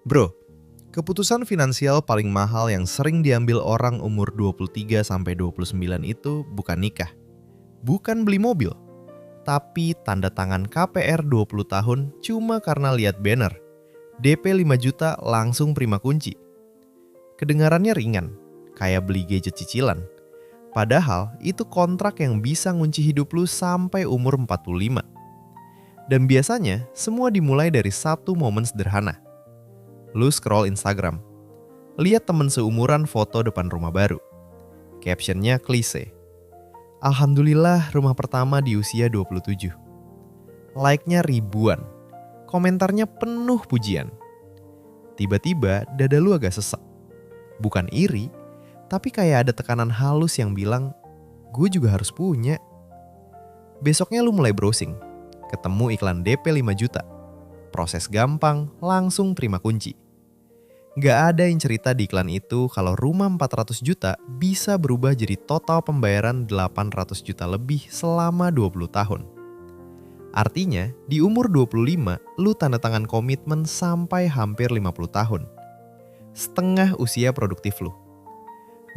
Bro, keputusan finansial paling mahal yang sering diambil orang umur 23-29 itu bukan nikah, bukan beli mobil, tapi tanda tangan KPR 20 tahun cuma karena lihat banner. DP 5 juta langsung prima kunci. Kedengarannya ringan, kayak beli gadget cicilan. Padahal itu kontrak yang bisa ngunci hidup lu sampai umur 45. Dan biasanya semua dimulai dari satu momen sederhana. Lu scroll Instagram, lihat temen seumuran foto depan rumah baru. Captionnya klise. Alhamdulillah rumah pertama di usia 27. Like-nya ribuan, komentarnya penuh pujian. Tiba-tiba dada lu agak sesek. Bukan iri, tapi kayak ada tekanan halus yang bilang, gue juga harus punya. Besoknya lu mulai browsing, ketemu iklan DP 5 juta. Proses gampang, langsung terima kunci. Gak ada yang cerita di iklan itu kalau rumah 400 juta bisa berubah jadi total pembayaran 800 juta lebih selama 20 tahun. Artinya, di umur 25, lu tanda tangan komitmen sampai hampir 50 tahun. Setengah usia produktif lu.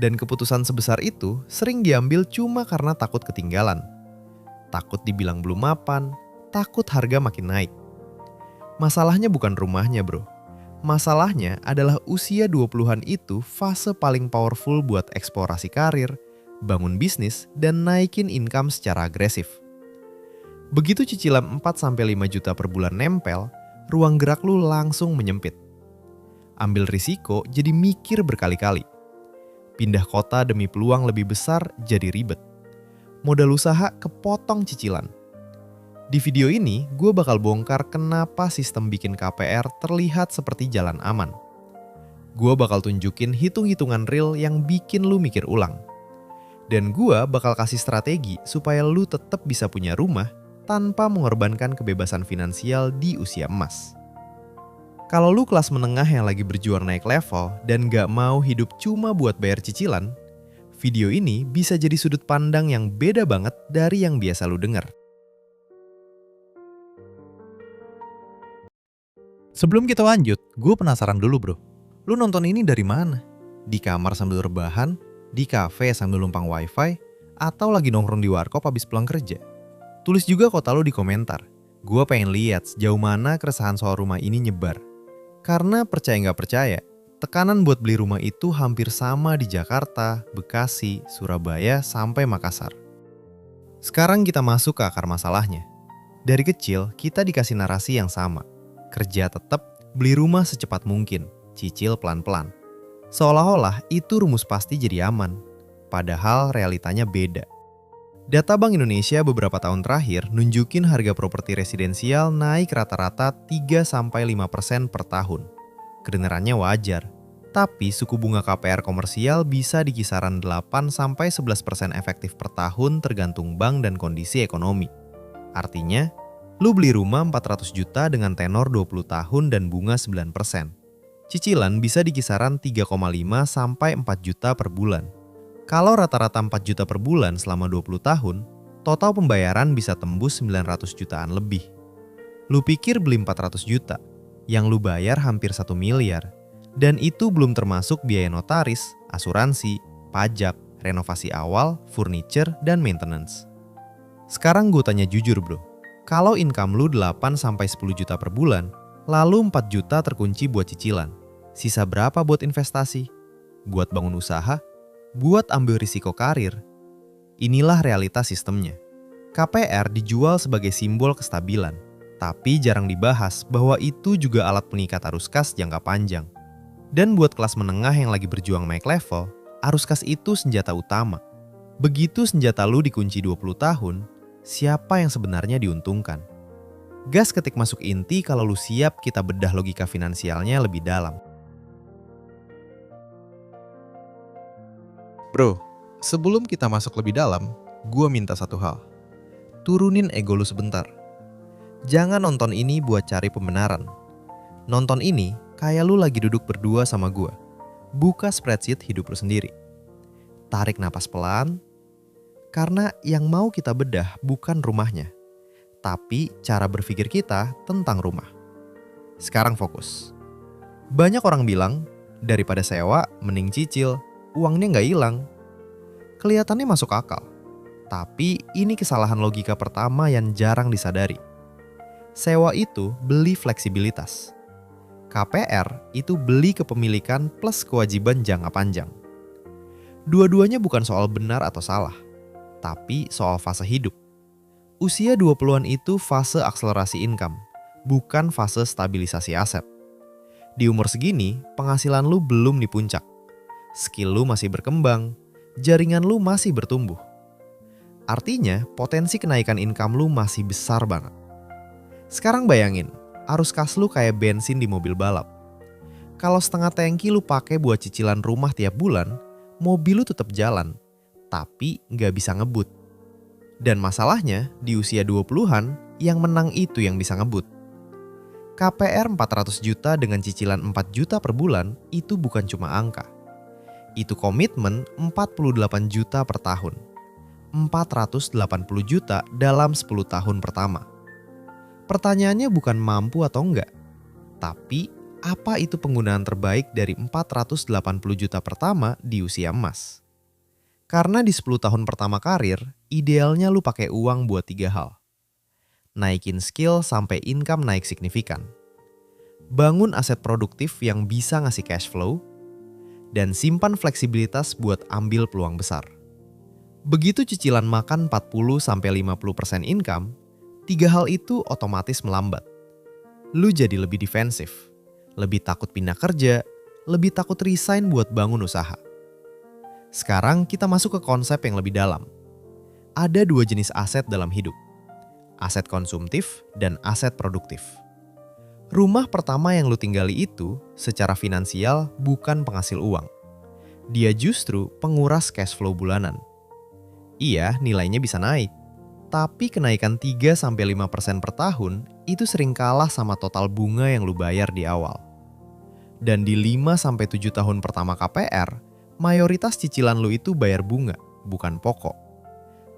Dan keputusan sebesar itu sering diambil cuma karena takut ketinggalan. Takut dibilang belum mapan, takut harga makin naik. Masalahnya bukan rumahnya, bro. Masalahnya adalah usia 20-an itu fase paling powerful buat eksplorasi karir, bangun bisnis, dan naikin income secara agresif. Begitu cicilan 4-5 juta per bulan nempel, ruang gerak lu langsung menyempit. Ambil risiko jadi mikir berkali-kali. Pindah kota demi peluang lebih besar jadi ribet. Modal usaha kepotong cicilan. Di video ini, gue bakal bongkar kenapa sistem bikin KPR terlihat seperti jalan aman. Gue bakal tunjukin hitung-hitungan real yang bikin lu mikir ulang. Dan gue bakal kasih strategi supaya lu tetap bisa punya rumah tanpa mengorbankan kebebasan finansial di usia emas. Kalau lu kelas menengah yang lagi berjuang naik level dan gak mau hidup cuma buat bayar cicilan, video ini bisa jadi sudut pandang yang beda banget dari yang biasa lu denger. Sebelum kita lanjut, gue penasaran dulu bro. Lu nonton ini dari mana? Di kamar sambil rebahan? Di kafe sambil numpang wifi? Atau lagi nongkrong di warkop habis pulang kerja? Tulis juga kota lu di komentar. Gue pengen lihat sejauh mana keresahan soal rumah ini nyebar. Karena percaya nggak percaya, tekanan buat beli rumah itu hampir sama di Jakarta, Bekasi, Surabaya, sampai Makassar. Sekarang kita masuk ke akar masalahnya. Dari kecil, kita dikasih narasi yang sama. Kerja tetap, beli rumah secepat mungkin, cicil pelan-pelan. Seolah-olah itu rumus pasti jadi aman. Padahal realitanya beda. Data Bank Indonesia beberapa tahun terakhir nunjukin harga properti residensial naik rata-rata 3-5% per tahun. Kedengarannya wajar, tapi suku bunga KPR komersial bisa di kisaran 8-11% efektif per tahun tergantung bank dan kondisi ekonomi. Artinya, lu beli rumah 400 juta dengan tenor 20 tahun dan bunga 9%. Cicilan bisa di kisaran 3,5-4 juta per bulan. Kalau rata-rata 4 juta per bulan selama 20 tahun, total pembayaran bisa tembus 900 jutaan lebih. Lu pikir beli 400 juta, yang lu bayar hampir 1 miliar. Dan itu belum termasuk biaya notaris, asuransi, pajak, renovasi awal, furniture, dan maintenance. Sekarang gue tanya jujur bro. Kalau income lu 8-10 juta per bulan, lalu 4 juta terkunci buat cicilan. Sisa berapa buat investasi? Buat bangun usaha? Buat ambil risiko karir? Inilah realitas sistemnya. KPR dijual sebagai simbol kestabilan, tapi jarang dibahas bahwa itu juga alat pengikat arus kas jangka panjang. Dan buat kelas menengah yang lagi berjuang naik level, arus kas itu senjata utama. Begitu senjata lu dikunci 20 tahun, siapa yang sebenarnya diuntungkan? Gas ketik masuk inti kalau lu siap kita bedah logika finansialnya lebih dalam. Bro, sebelum kita masuk lebih dalam, gue minta satu hal. Turunin ego lu sebentar. Jangan nonton ini buat cari pembenaran. Nonton ini kayak lu lagi duduk berdua sama gue. Buka spreadsheet hidup lu sendiri. Tarik napas pelan. Karena yang mau kita bedah bukan rumahnya, tapi cara berpikir kita tentang rumah. Sekarang fokus. Banyak orang bilang, daripada sewa, mending cicil, uangnya nggak hilang. Kelihatannya masuk akal, tapi ini kesalahan logika pertama yang jarang disadari. Sewa itu beli fleksibilitas. KPR itu beli kepemilikan plus kewajiban jangka panjang. Dua-duanya bukan soal benar atau salah, tapi soal fase hidup. Usia 20-an itu fase akselerasi income, bukan fase stabilisasi aset. Di umur segini, penghasilan lu belum di puncak. Skill lu masih berkembang, jaringan lu masih bertumbuh. Artinya, potensi kenaikan income lu masih besar banget. Sekarang bayangin, arus kas lu kayak bensin di mobil balap. Kalau setengah tangki lu pakai buat cicilan rumah tiap bulan, mobil lu tetap jalan, tapi nggak bisa ngebut. Dan masalahnya, di usia 20-an, yang menang itu yang bisa ngebut. KPR 400 juta dengan cicilan 4 juta per bulan itu bukan cuma angka. Itu komitmen 48 juta per tahun. 480 juta dalam 10 tahun pertama. Pertanyaannya bukan mampu atau enggak, tapi apa itu penggunaan terbaik dari 480 juta pertama di usia emas? Karena di 10 tahun pertama karir, idealnya lu pakai uang buat 3 hal. Naikin skill sampai income naik signifikan. Bangun aset produktif yang bisa ngasih cash flow. Dan simpan fleksibilitas buat ambil peluang besar. Begitu cicilan makan 40-50% income, 3 hal itu otomatis melambat. Lu jadi lebih defensif, lebih takut pindah kerja, lebih takut resign buat bangun usaha. Sekarang kita masuk ke konsep yang lebih dalam. Ada 2 jenis aset dalam hidup. Aset konsumtif dan aset produktif. Rumah pertama yang lu tinggali itu secara finansial bukan penghasil uang. Dia justru penguras cash flow bulanan. Iya, nilainya bisa naik. Tapi kenaikan 3-5% per tahun itu sering kalah sama total bunga yang lu bayar di awal. Dan di 5-7 tahun pertama KPR, mayoritas cicilan lu itu bayar bunga, bukan pokok.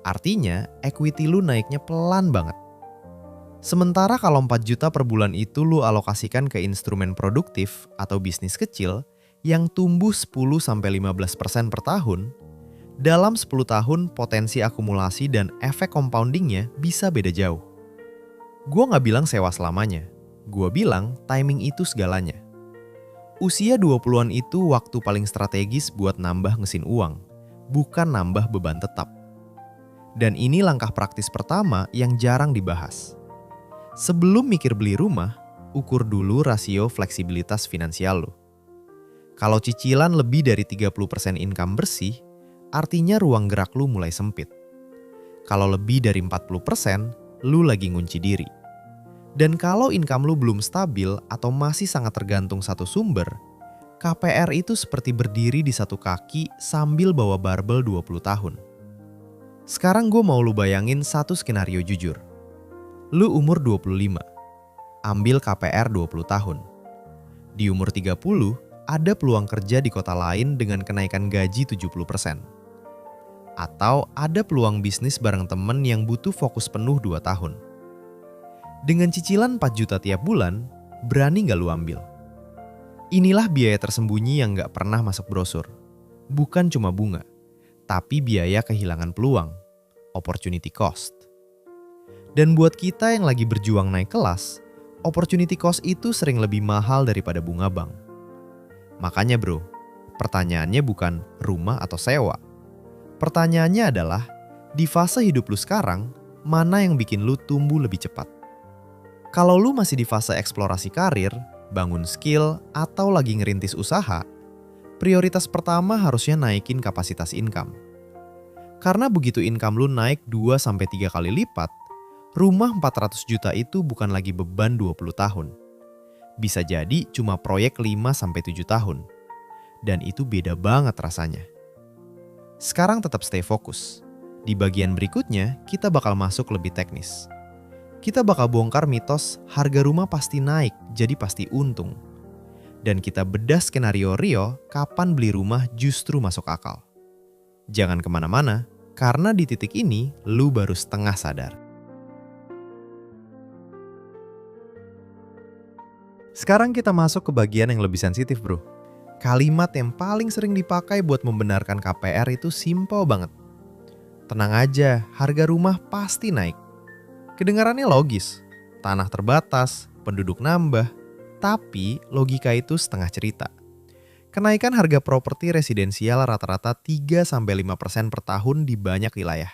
Artinya, equity lu naiknya pelan banget. Sementara kalau 4 juta per bulan itu lu alokasikan ke instrumen produktif atau bisnis kecil yang tumbuh 10-15% per tahun, dalam 10 tahun potensi akumulasi dan efek compoundingnya bisa beda jauh. Gua nggak bilang sewa selamanya, gua bilang timing itu segalanya. Usia 20-an itu waktu paling strategis buat nambah mesin uang, bukan nambah beban tetap. Dan ini langkah praktis pertama yang jarang dibahas. Sebelum mikir beli rumah, ukur dulu rasio fleksibilitas finansial lo. Kalau cicilan lebih dari 30% income bersih, artinya ruang gerak lu mulai sempit. Kalau lebih dari 40%, lu lagi ngunci diri. Dan kalau income lu belum stabil atau masih sangat tergantung satu sumber, KPR itu seperti berdiri di satu kaki sambil bawa barbel 20 tahun. Sekarang gue mau lu bayangin satu skenario jujur. Lu umur 25, ambil KPR 20 tahun. Di umur 30, ada peluang kerja di kota lain dengan kenaikan gaji 70%. Atau ada peluang bisnis bareng temen yang butuh fokus penuh 2 tahun. Dengan cicilan 4 juta tiap bulan, berani nggak lu ambil? Inilah biaya tersembunyi yang nggak pernah masuk brosur. Bukan cuma bunga, tapi biaya kehilangan peluang, opportunity cost. Dan buat kita yang lagi berjuang naik kelas, opportunity cost itu sering lebih mahal daripada bunga bank. Makanya bro, pertanyaannya bukan rumah atau sewa. Pertanyaannya adalah, di fase hidup lu sekarang, mana yang bikin lu tumbuh lebih cepat? Kalau lu masih di fase eksplorasi karir, bangun skill, atau lagi ngerintis usaha, prioritas pertama harusnya naikin kapasitas income. Karena begitu income lu naik 2-3 kali lipat, rumah 400 juta itu bukan lagi beban 20 tahun. Bisa jadi cuma proyek 5-7 tahun. Dan itu beda banget rasanya. Sekarang tetap stay fokus. Di bagian berikutnya, kita bakal masuk lebih teknis. Kita bakal bongkar mitos harga rumah pasti naik, jadi pasti untung. Dan kita bedah skenario real kapan beli rumah justru masuk akal. Jangan kemana-mana, karena di titik ini lu baru setengah sadar. Sekarang kita masuk ke bagian yang lebih sensitif, bro. Kalimat yang paling sering dipakai buat membenarkan KPR itu simpel banget. Tenang aja, harga rumah pasti naik. Kedengarannya logis, tanah terbatas, penduduk nambah, tapi logika itu setengah cerita. Kenaikan harga properti residensial rata-rata 3-5% per tahun di banyak wilayah.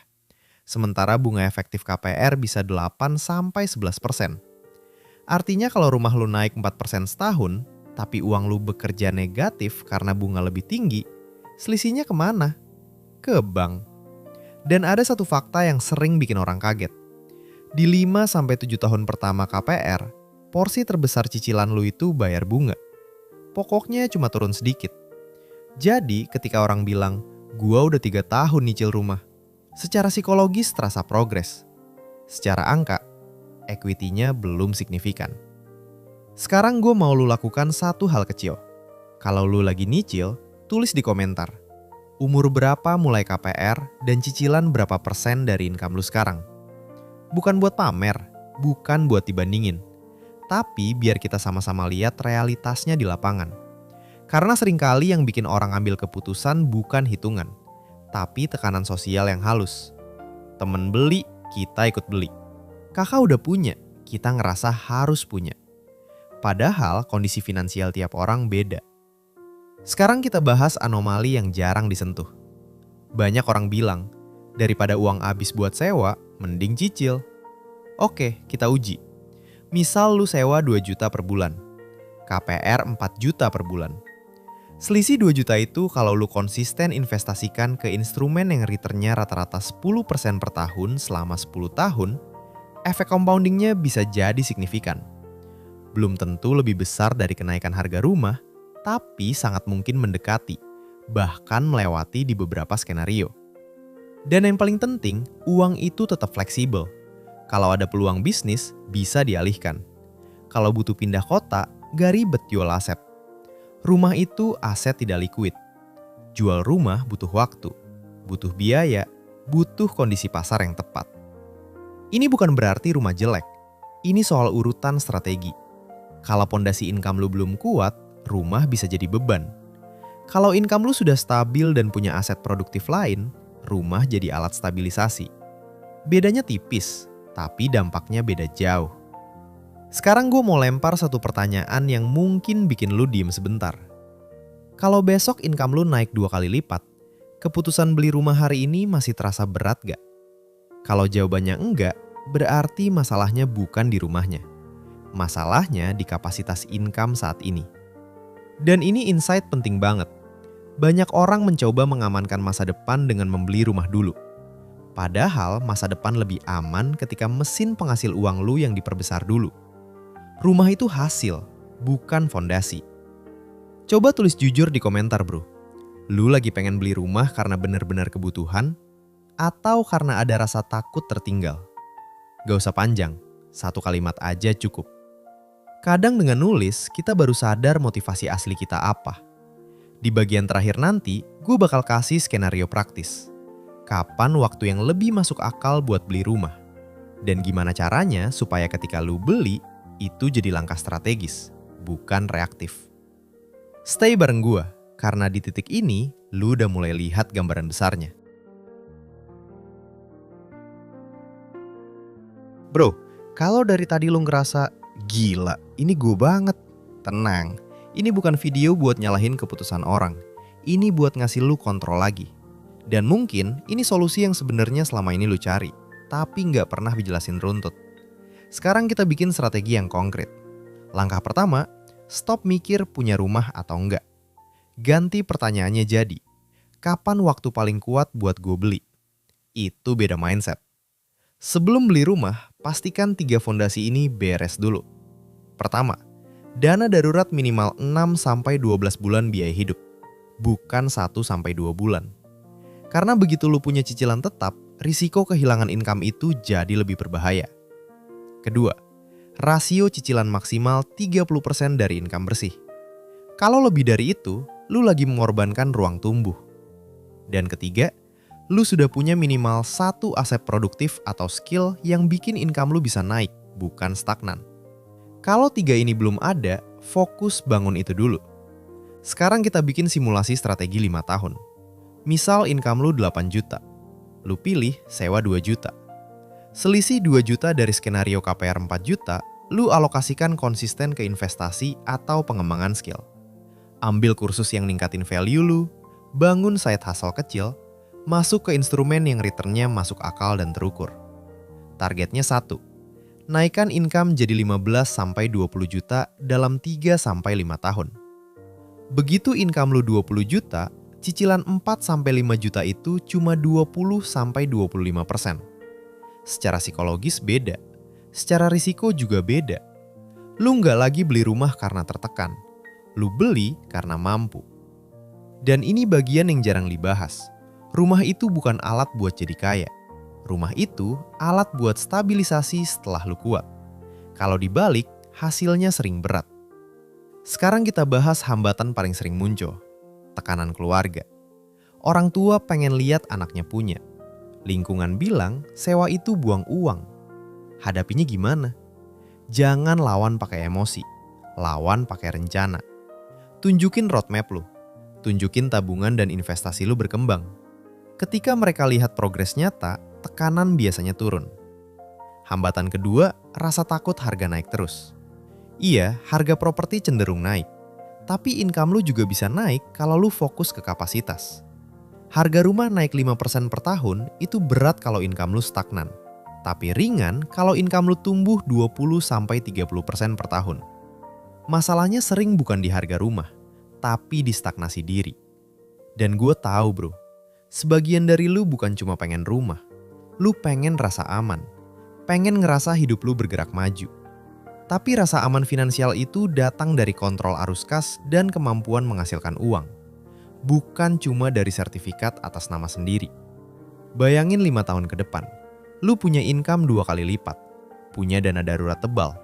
Sementara bunga efektif KPR bisa 8-11%. Artinya kalau rumah lu naik 4% setahun, tapi uang lu bekerja negatif karena bunga lebih tinggi, selisihnya kemana? Ke bank. Dan ada satu fakta yang sering bikin orang kaget. Di 5-7 tahun pertama KPR, porsi terbesar cicilan lu itu bayar bunga. Pokoknya cuma turun sedikit. Jadi ketika orang bilang, gua udah 3 tahun nyicil rumah, secara psikologis terasa progres. Secara angka, equity-nya belum signifikan. Sekarang gue mau lu lakukan satu hal kecil. Kalau lu lagi nyicil, tulis di komentar. Umur berapa mulai KPR dan cicilan berapa persen dari income lu sekarang. Bukan buat pamer, bukan buat dibandingin. Tapi biar kita sama-sama lihat realitasnya di lapangan. Karena seringkali yang bikin orang ambil keputusan bukan hitungan, tapi tekanan sosial yang halus. Temen beli, kita ikut beli. Kakak udah punya, kita ngerasa harus punya. Padahal kondisi finansial tiap orang beda. Sekarang kita bahas anomali yang jarang disentuh. Banyak orang bilang, daripada uang habis buat sewa, mending cicil. Oke, kita uji. Misal lu sewa 2 juta per bulan. KPR 4 juta per bulan. Selisih 2 juta itu kalau lu konsisten investasikan ke instrumen yang returnnya rata-rata 10% per tahun selama 10 tahun, efek compoundingnya bisa jadi signifikan. Belum tentu lebih besar dari kenaikan harga rumah, tapi sangat mungkin mendekati, bahkan melewati di beberapa skenario. Dan yang paling penting, uang itu tetap fleksibel. Kalau ada peluang bisnis, bisa dialihkan. Kalau butuh pindah kota, gak ribet jual aset. Rumah itu aset tidak liquid. Jual rumah butuh waktu, butuh biaya, butuh kondisi pasar yang tepat. Ini bukan berarti rumah jelek. Ini soal urutan strategi. Kalau pondasi income lu belum kuat, rumah bisa jadi beban. Kalau income lu sudah stabil dan punya aset produktif lain, rumah jadi alat stabilisasi. Bedanya tipis, tapi dampaknya beda jauh. Sekarang gue mau lempar satu pertanyaan yang mungkin bikin lu diem sebentar. Kalau besok income lu naik 2 kali lipat, keputusan beli rumah hari ini masih terasa berat gak? Kalau jawabannya enggak, berarti masalahnya bukan di rumahnya. Masalahnya di kapasitas income saat ini. Dan ini insight penting banget. Banyak orang mencoba mengamankan masa depan dengan membeli rumah dulu. Padahal masa depan lebih aman ketika mesin penghasil uang lu yang diperbesar dulu. Rumah itu hasil, bukan fondasi. Coba tulis jujur di komentar, bro. Lu lagi pengen beli rumah karena benar-benar kebutuhan? Atau karena ada rasa takut tertinggal? Gak usah panjang, satu kalimat aja cukup. Kadang dengan nulis, kita baru sadar motivasi asli kita apa. Di bagian terakhir nanti, gue bakal kasih skenario praktis. Kapan waktu yang lebih masuk akal buat beli rumah? Dan gimana caranya supaya ketika lu beli, itu jadi langkah strategis, bukan reaktif. Stay bareng gue, karena di titik ini, lu udah mulai lihat gambaran besarnya. Bro, kalau dari tadi lu ngerasa, gila, ini gue banget. Tenang, ini bukan video buat nyalahin keputusan orang. Ini buat ngasih lu kontrol lagi. Dan mungkin ini solusi yang sebenarnya selama ini lu cari, tapi nggak pernah dijelasin runtut. Sekarang kita bikin strategi yang konkret. Langkah pertama, stop mikir punya rumah atau enggak. Ganti pertanyaannya jadi, kapan waktu paling kuat buat gue beli? Itu beda mindset. Sebelum beli rumah, pastikan 3 fondasi ini beres dulu. Pertama, dana darurat minimal 6-12 bulan biaya hidup, bukan 1-2 bulan. Karena begitu lu punya cicilan tetap, risiko kehilangan income itu jadi lebih berbahaya. Kedua, rasio cicilan maksimal 30% dari income bersih. Kalau lebih dari itu, lu lagi mengorbankan ruang tumbuh. Dan ketiga, lu sudah punya minimal 1 aset produktif atau skill yang bikin income lu bisa naik, bukan stagnan. Kalau 3 ini belum ada, fokus bangun itu dulu. Sekarang kita bikin simulasi strategi 5 tahun. Misal income lu 8 juta. Lu pilih sewa 2 juta. Selisih 2 juta dari skenario KPR 4 juta, lu alokasikan konsisten ke investasi atau pengembangan skill. Ambil kursus yang ningkatin value lu, bangun side hustle kecil, masuk ke instrumen yang returnnya masuk akal dan terukur. Targetnya 1. Naikkan income jadi 15-20 juta dalam 3-5 tahun. Begitu income lu 20 juta, cicilan 4-5 juta itu cuma 20-25%. Secara psikologis beda, secara risiko juga beda. Lu nggak lagi beli rumah karena tertekan, lu beli karena mampu. Dan ini bagian yang jarang dibahas. Rumah itu bukan alat buat jadi kaya. Rumah itu alat buat stabilisasi setelah lu kuat. Kalau dibalik, hasilnya sering berat. Sekarang kita bahas hambatan paling sering muncul. Tekanan keluarga. Orang tua pengen lihat anaknya punya. Lingkungan bilang sewa itu buang uang. Hadapinya gimana? Jangan lawan pakai emosi. Lawan pakai rencana. Tunjukin roadmap lu. Tunjukin tabungan dan investasi lu berkembang. Ketika mereka lihat progres nyata, tekanan biasanya turun. Hambatan kedua, rasa takut harga naik terus. Iya, harga properti cenderung naik. Tapi income lu juga bisa naik kalau lu fokus ke kapasitas. Harga rumah naik 5% per tahun itu berat kalau income lu stagnan. Tapi ringan kalau income lu tumbuh 20-30% per tahun. Masalahnya sering bukan di harga rumah, tapi di stagnasi diri. Dan gue tahu bro, sebagian dari lu bukan cuma pengen rumah. Lu pengen rasa aman, pengen ngerasa hidup lu bergerak maju. Tapi rasa aman finansial itu datang dari kontrol arus kas dan kemampuan menghasilkan uang. Bukan cuma dari sertifikat atas nama sendiri. Bayangin 5 tahun ke depan, lu punya income 2 kali lipat, punya dana darurat tebal,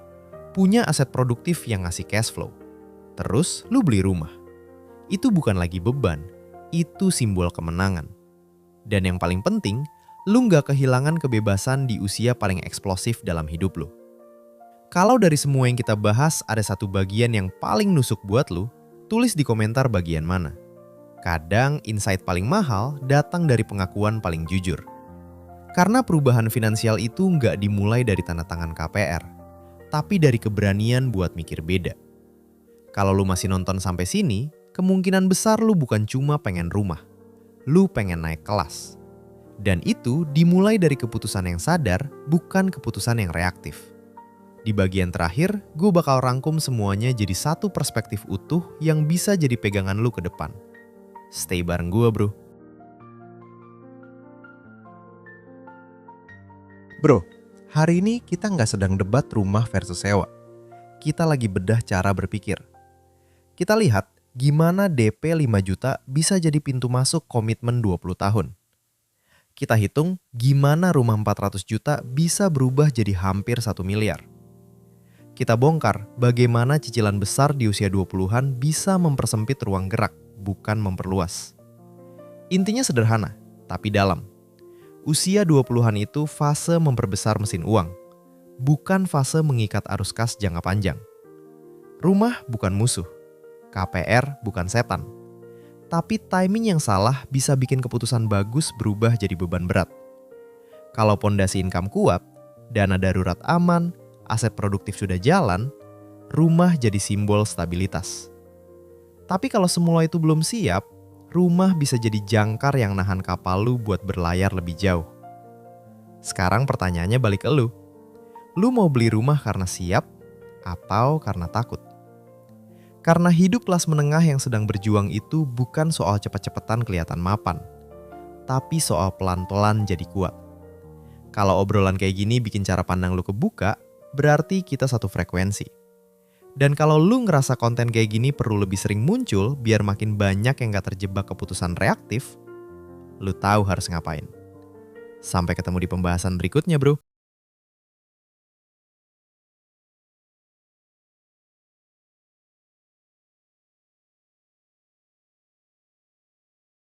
punya aset produktif yang ngasih cash flow. Terus lu beli rumah. Itu bukan lagi beban, itu simbol kemenangan. Dan yang paling penting, lu nggak kehilangan kebebasan di usia paling eksplosif dalam hidup lu. Kalau dari semua yang kita bahas ada satu bagian yang paling nusuk buat lu, tulis di komentar bagian mana. Kadang insight paling mahal datang dari pengakuan paling jujur. Karena perubahan finansial itu nggak dimulai dari tanda tangan KPR, tapi dari keberanian buat mikir beda. Kalau lu masih nonton sampai sini, kemungkinan besar lu bukan cuma pengen rumah, lu pengen naik kelas. Dan itu dimulai dari keputusan yang sadar, bukan keputusan yang reaktif. Di bagian terakhir, gue bakal rangkum semuanya jadi satu perspektif utuh yang bisa jadi pegangan lu ke depan. Stay bareng gue bro. Bro, hari ini kita nggak sedang debat rumah versus sewa. Kita lagi bedah cara berpikir. Kita lihat gimana DP 5 juta bisa jadi pintu masuk komitmen 20 tahun. Kita hitung gimana rumah 400 juta bisa berubah jadi hampir 1 miliar. Kita bongkar bagaimana cicilan besar di usia 20-an bisa mempersempit ruang gerak, bukan memperluas. Intinya sederhana, tapi dalam. Usia 20-an itu fase memperbesar mesin uang, bukan fase mengikat arus kas jangka panjang. Rumah bukan musuh, KPR bukan setan. Tapi timing yang salah bisa bikin keputusan bagus berubah jadi beban berat. Kalau pondasi income kuat, dana darurat aman, aset produktif sudah jalan, rumah jadi simbol stabilitas. Tapi kalau semula itu belum siap, rumah bisa jadi jangkar yang nahan kapal lu buat berlayar lebih jauh. Sekarang pertanyaannya balik ke lu. Lu mau beli rumah karena siap atau karena takut? Karena hidup kelas menengah yang sedang berjuang itu bukan soal cepet-cepetan kelihatan mapan, tapi soal pelan-pelan jadi kuat. Kalau obrolan kayak gini bikin cara pandang lu kebuka, berarti kita satu frekuensi. Dan kalau lu ngerasa konten kayak gini perlu lebih sering muncul biar makin banyak yang gak terjebak keputusan reaktif, lu tahu harus ngapain. Sampai ketemu di pembahasan berikutnya bro.